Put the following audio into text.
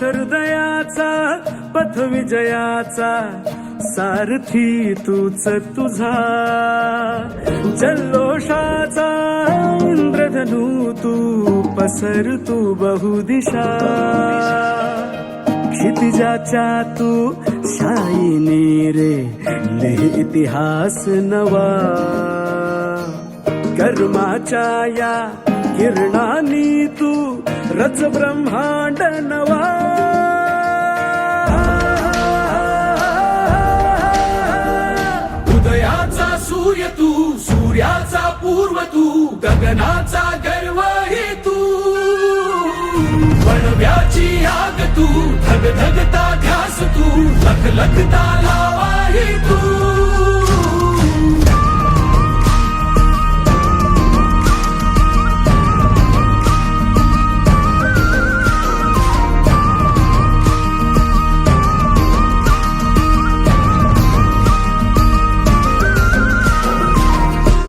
सर्दयाचा पथ विजयाचा सारथी तूच तुझा, जल्लोषाचा इंद्रधनू तू पसर तू बहुदिशा, क्षितिजाच्या तू शाईनी रे लिहि इतिहास नवा, कर्माच्या या किरणानी तू रच ब्रह्मांड नवा, उदयाचा सूर्य तू सूर्याचा पूर्व तू, गगनाचा गर्व हे तू, वणव्याची आग तू, धगधगता ध्यास तू, लखलखता लावा हे तू.